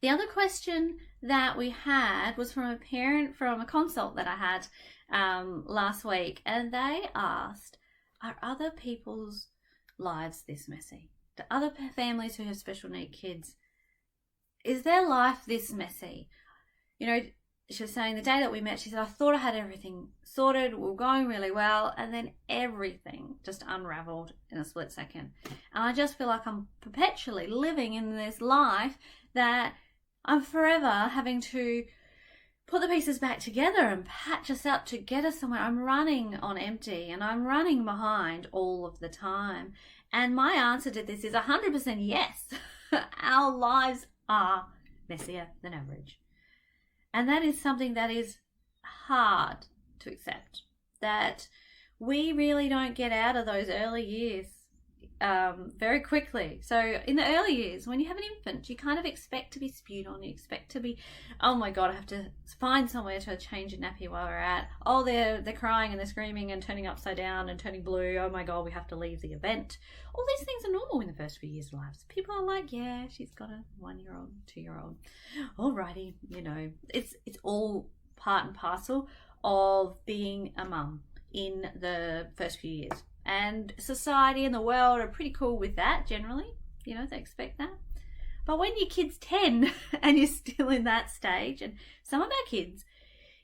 The other question that we had was from a parent from a consult that I had last week, and they asked, are other people's lives this messy? Do other families who have special need kids, is their life this messy? You know, she was saying the day that we met, she said, I thought I had everything sorted, we were going really well, and then everything just unraveled in a split second. And I just feel like I'm perpetually living in this life that I'm forever having to put the pieces back together and patch us up to get us somewhere. I'm running on empty and I'm running behind all of the time. And my answer to this is 100% yes. Our lives are messier than average. And that is something that is hard to accept, that we really don't get out of those early years very quickly. So in the early years, when you have an infant, you kind of expect to be spewed on. You expect to be, oh my God, I have to find somewhere to change a nappy while we're at. Oh, they're crying and they're screaming and turning upside down and turning blue. Oh my God, we have to leave the event. All these things are normal in the first few years of lives. People are like, yeah, she's got a 1-year-old, 2-year-old. Alrighty, you know, it's all part and parcel of being a mum in the first few years. And society and the world are pretty cool with that generally. You know, they expect that. But when your kid's 10 and you're still in that stage, and some of our kids,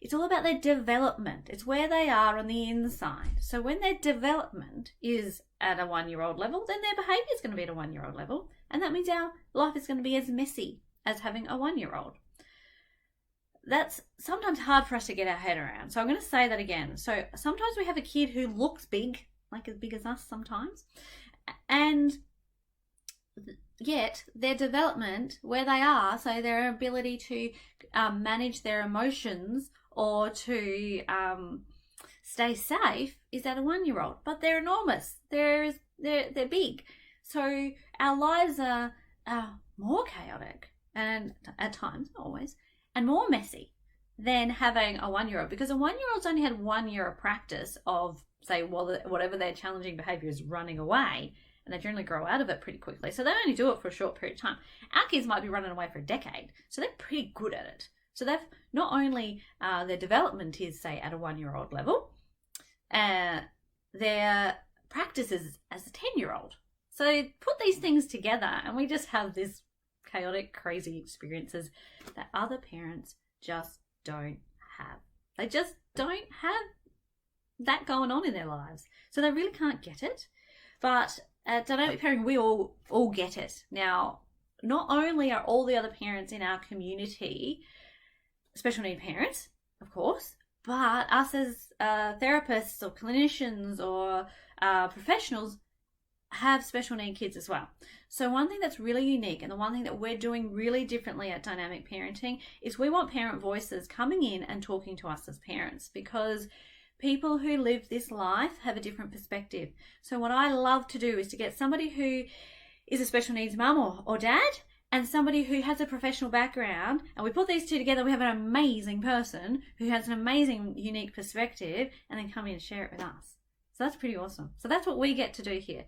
it's all about their development. It's where they are on the inside. So when their development is at a 1-year-old level, then their behaviour is going to be at a 1-year-old level. And that means our life is going to be as messy as having a 1-year-old. That's sometimes hard for us to get our head around. So I'm going to say that again. So sometimes we have a kid who looks big, like as big as us sometimes, and yet their development, where they are, so their ability to manage their emotions or to stay safe is at a 1-year-old, but they're enormous. They're big. So our lives are more chaotic, and at times, not always, and more messy than having a 1-year-old, because a 1-year-old's only had 1 year of practice of, say, whatever their challenging behaviour is running away, and they generally grow out of it pretty quickly. So they only do it for a short period of time. Our kids might be running away for a decade, so they're pretty good at it. So they've not only their development is, say, at a 1-year-old level, their practice is as a 10-year-old. So put these things together, and we just have this chaotic, crazy experiences that other parents just don't have. They just don't have that going on in their lives. So they really can't get it. But at Dynamic Parenting, we all get it. Now, not only are all the other parents in our community special need parents, of course, but us as therapists or clinicians or professionals have special need kids as well. So one thing that's really unique, and the one thing that we're doing really differently at Dynamic Parenting, is we want parent voices coming in and talking to us as parents, because people who live this life have a different perspective. So what I love to do is to get somebody who is a special needs mum or dad, and somebody who has a professional background, and we put these two together, we have an amazing person who has an amazing, unique perspective, and then come in and share it with us. So that's pretty awesome. So that's what we get to do here.